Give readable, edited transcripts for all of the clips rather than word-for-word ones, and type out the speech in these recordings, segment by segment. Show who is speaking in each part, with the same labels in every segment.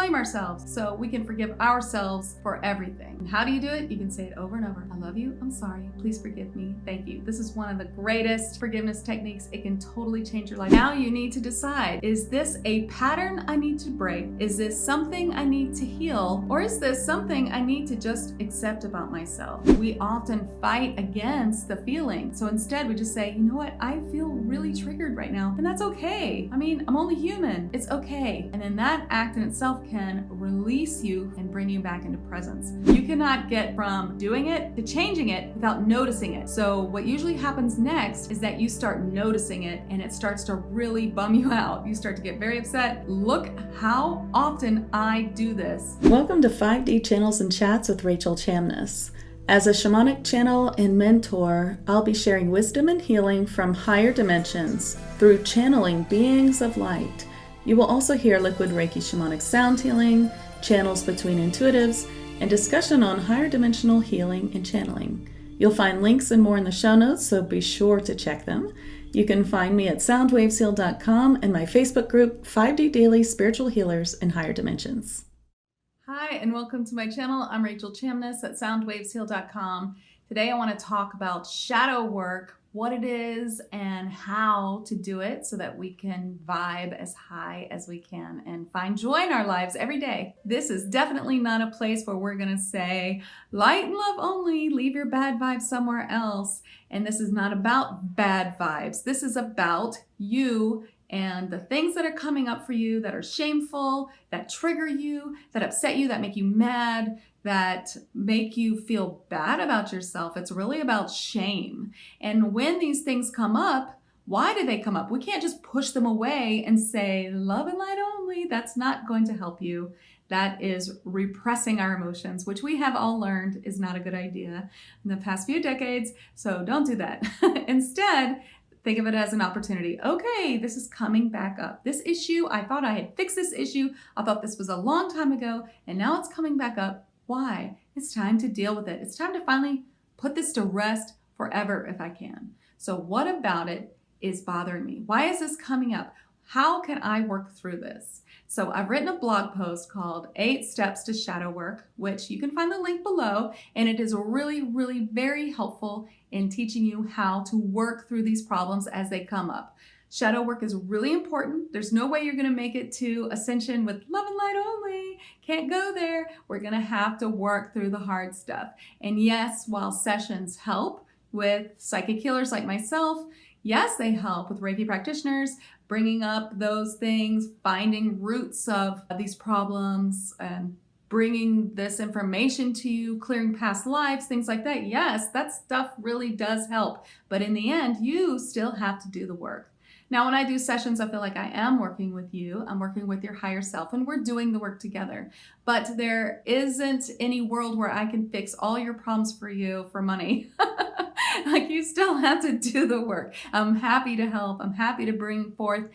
Speaker 1: blame ourselves so we can forgive ourselves for everything. And how do you do it? You can say it over and over. I love you. I'm sorry. Please forgive me. Thank you. This is one of the greatest forgiveness techniques. It can totally change your life. Now you need to decide, is this a pattern I need to break? Is this something I need to heal? Or is this something I need to just accept about myself? We often fight against the feeling. So instead we just say, you know what? I feel really triggered right now. And that's okay. I mean, I'm only human. It's okay. And then that act in itself can release you and bring you back into presence. You cannot get from doing it to changing it without noticing it. So what usually happens next is that you start noticing it and it starts to really bum you out. You start to get very upset. Look how often I do this.
Speaker 2: Welcome to 5D Channels and Chats with Rachel Chamness. As a shamanic channel and mentor, I'll be sharing wisdom and healing from higher dimensions through channeling beings of light. You will also hear liquid Reiki shamanic sound healing, channels between intuitives, and discussion on higher dimensional healing and channeling. You'll find links and more in the show notes, so be sure to check them. You can find me at soundwavesheal.com and my Facebook group, 5D Daily Spiritual Healers in Higher Dimensions.
Speaker 1: Hi, and welcome to my channel. I'm Rachel Chamness at soundwavesheal.com. Today I want to talk about shadow work, what it is and how to do it so that we can vibe as high as we can and find joy in our lives every day. This is definitely not a place where we're going to say light and love only, leave your bad vibes somewhere else. And this is not about bad vibes. This is about you and the things that are coming up for you that are shameful, that trigger you, that upset you, that make you mad, that make you feel bad about yourself. It's really about shame. And when these things come up, why do they come up? We can't just push them away and say, love and light only. That's not going to help you. That is repressing our emotions, which we have all learned is not a good idea in the past few decades. So don't do that. Instead, think of it as an opportunity. Okay, this is coming back up. This issue, I thought I had fixed this issue. I thought this was a long time ago, and now it's coming back up. Why? It's time to deal with it. It's time to finally put this to rest forever if I can. So what about it is bothering me? Why is this coming up? How can I work through this? So I've written a blog post called 8 Steps to Shadow Work, which you can find the link below. And it is really very helpful in teaching you how to work through these problems as they come up. Shadow work is really important. There's no way you're going to make it to ascension with love and light only. Can't go there. We're going to have to work through the hard stuff. And yes, while sessions help with psychic healers like myself, yes, they help with Reiki practitioners, bringing up those things, finding roots of these problems, and bringing this information to you, clearing past lives, things like that. Yes, that stuff really does help. But in the end, you still have to do the work. Now, when I do sessions, I feel like I am working with you. I'm working with your higher self, and we're doing the work together. But there isn't any world where I can fix all your problems for you for money. Like, you still have to do the work. I'm happy to help. I'm happy to bring forth,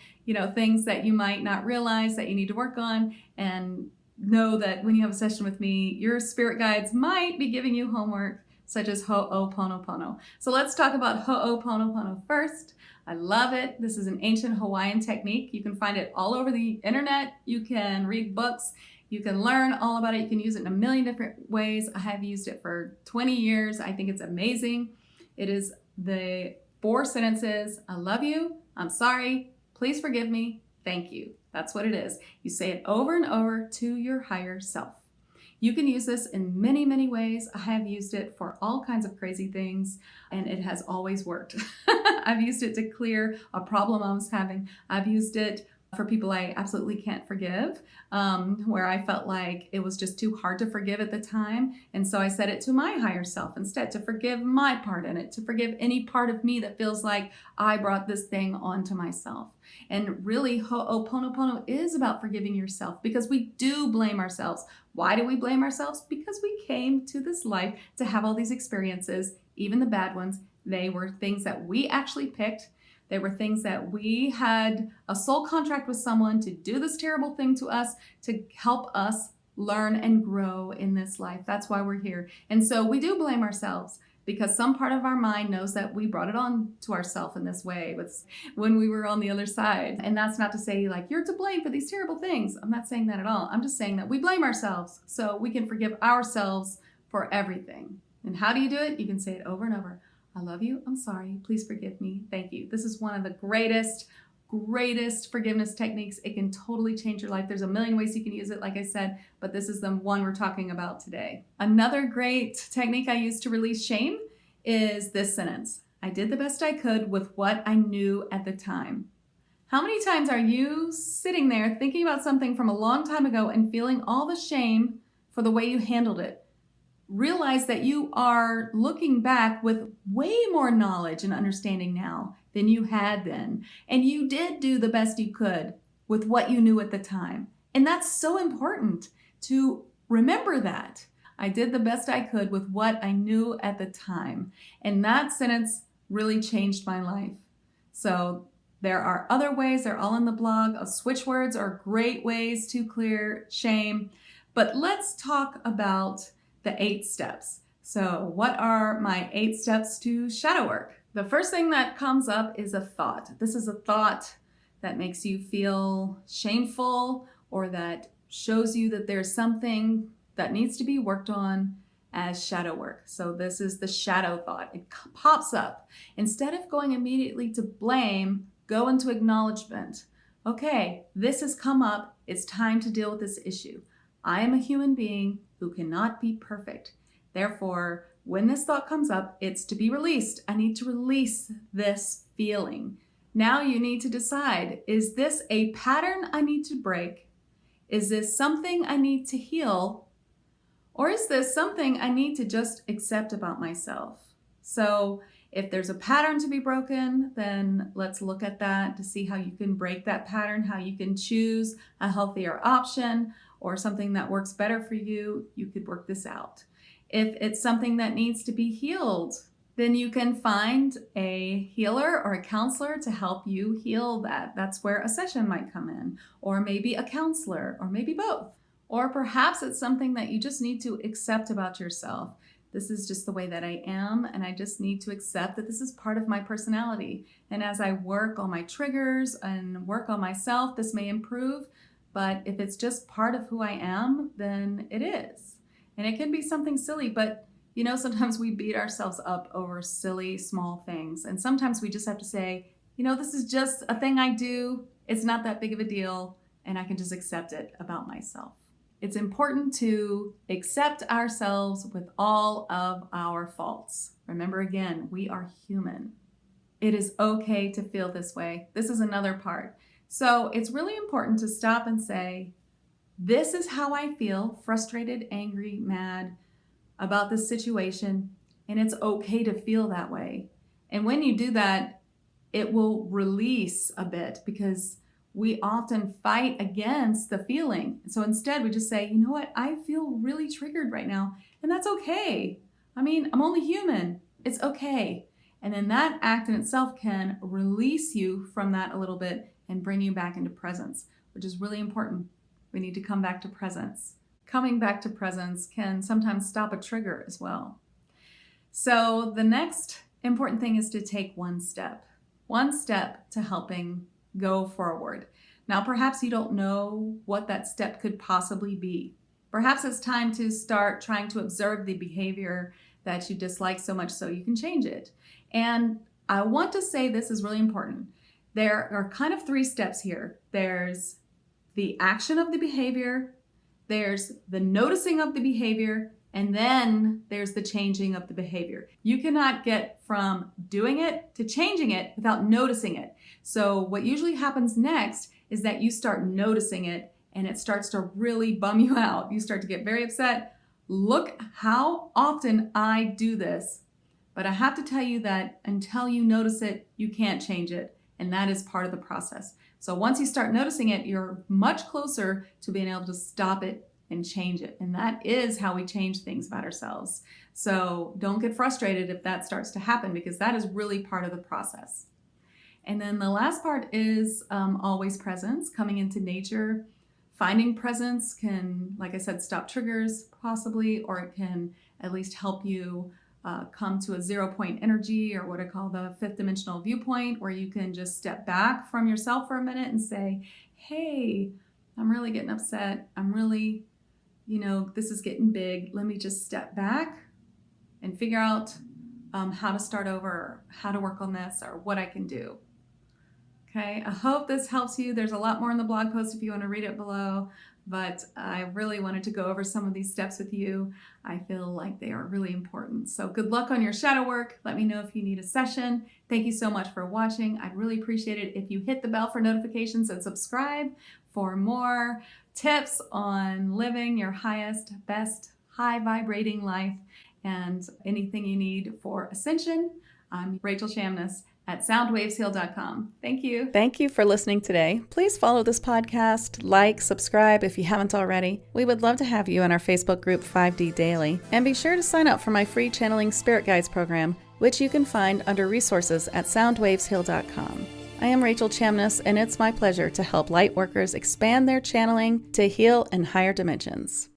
Speaker 1: things that you might not realize that you need to work on, and know that when you have a session with me, your spirit guides might be giving you homework such as Ho'oponopono. So let's talk about Ho'oponopono first. I love it. This is an ancient Hawaiian technique. You can find it all over the internet. You can read books. You can learn all about it. You can use it in a million different ways. I have used it for 20 years. I think it's amazing. It is the 4 sentences. I love you. I'm sorry. Please forgive me. Thank you. That's what it is. You say it over and over to your higher self. You can use this in many ways. I have used it for all kinds of crazy things, and it has always worked. I've used it to clear a problem I was having. I've used it for people I absolutely can't forgive, where I felt like it was just too hard to forgive at the time. And so I said it to my higher self instead, to forgive my part in it, to forgive any part of me that feels like I brought this thing onto myself. And really, Ho'oponopono is about forgiving yourself, because we do blame ourselves. Why do we blame ourselves? Because we came to this life to have all these experiences, even the bad ones. They were things that we actually picked. They were things that we had a soul contract with someone to do this terrible thing to us, to help us learn and grow in this life. That's why we're here. And so we do blame ourselves. because some part of our mind knows that we brought it on to ourselves in this way when we were on the other side. And that's not to say like, you're to blame for these terrible things. I'm not saying that at all. I'm just saying that we blame ourselves so we can forgive ourselves for everything. And how do you do it? You can say it over and over. I love you. I'm sorry. Please forgive me. Thank you. This is one of the greatest forgiveness techniques. It can totally change your life. There's a million ways you can use it, like I said, but this is the one we're talking about today. Another great technique I use to release shame is this sentence. I did the best I could with what I knew at the time. How many times are you sitting there thinking about something from a long time ago and feeling all the shame for the way you handled it? Realize that you are looking back with way more knowledge and understanding now than you had then. And you did do the best you could with what you knew at the time. And that's so important to remember that. I did the best I could with what I knew at the time. And that sentence really changed my life. So there are other ways, they're all in the blog. Switch words are great ways to clear shame. But let's talk about the 8 steps. So what are my 8 steps to shadow work? The first thing that comes up is a thought. This is a thought that makes you feel shameful or that shows you that there's something that needs to be worked on as shadow work. So this is the shadow thought. It pops up. Instead of going immediately to blame, go into acknowledgement. Okay, this has come up. It's time to deal with this issue. I am a human being who cannot be perfect. Therefore, when this thought comes up, it's to be released. I need to release this feeling. Now you need to decide, is this a pattern I need to break? Is this something I need to heal? Or is this something I need to just accept about myself? So if there's a pattern to be broken, then let's look at that to see how you can break that pattern, how you can choose a healthier option or something that works better for you. You could work this out. If it's something that needs to be healed, then you can find a healer or a counselor to help you heal that. That's where a session might come in, or maybe a counselor, or maybe both. Or perhaps it's something that you just need to accept about yourself. This is just the way that I am, and I just need to accept that this is part of my personality. And as I work on my triggers and work on myself, this may improve, but if it's just part of who I am, then it is. And it can be something silly, but sometimes we beat ourselves up over silly, small things. And sometimes we just have to say, this is just a thing I do. It's not that big of a deal, and I can just accept it about myself. It's important to accept ourselves with all of our faults. Remember again, we are human. It is okay to feel this way. This is another part. So it's really important to stop and say, this is how I feel, frustrated, angry, mad about this situation, and it's okay to feel that way. And when you do that, it will release a bit because we often fight against the feeling. So instead we just say, you know what, I feel really triggered right now, and that's okay. I'm only human. It's okay. And then that act in itself can release you from that a little bit and bring you back into presence, which is really important. We need to come back to presence. Coming back to presence can sometimes stop a trigger as well. So the next important thing is to take one step to helping go forward. Now, perhaps you don't know what that step could possibly be. Perhaps it's time to start trying to observe the behavior that you dislike so much so you can change it. And I want to say this is really important. There are kind of 3 steps here. There's the action of the behavior, there's the noticing of the behavior, and then there's the changing of the behavior. You cannot get from doing it to changing it without noticing it. So what usually happens next is that you start noticing it and it starts to really bum you out. You start to get very upset. Look how often I do this. But I have to tell you that until you notice it, you can't change it. And that is part of the process. So once you start noticing it, you're much closer to being able to stop it and change it. And that is how we change things about ourselves. So don't get frustrated if that starts to happen, because that is really part of the process. And then the last part is always presence, coming into nature. Finding presence can, like I said, stop triggers possibly, or it can at least help you come to a 0-point energy, or what I call the fifth dimensional viewpoint, where you can just step back from yourself for a minute and say, hey, I'm really getting upset. I'm really, this is getting big. Let me just step back and figure out how to start over, how to work on this, or what I can do. Okay, I hope this helps you. There's a lot more in the blog post if you want to read it below, but I really wanted to go over some of these steps with you. I feel like they are really important. So good luck on your shadow work. Let me know if you need a session. Thank you so much for watching. I'd really appreciate it if you hit the bell for notifications and subscribe for more tips on living your highest, best, high vibrating life and anything you need for ascension. I'm Rachel Chamness at soundwavesheal.com. Thank you.
Speaker 2: Thank you for listening today. Please follow this podcast, like, subscribe if you haven't already. We would love to have you in our Facebook group 5D Daily. And be sure to sign up for my free Channeling Spirit Guides program, which you can find under resources at soundwavesheal.com. I am Rachel Chamness, and it's my pleasure to help light workers expand their channeling to heal in higher dimensions.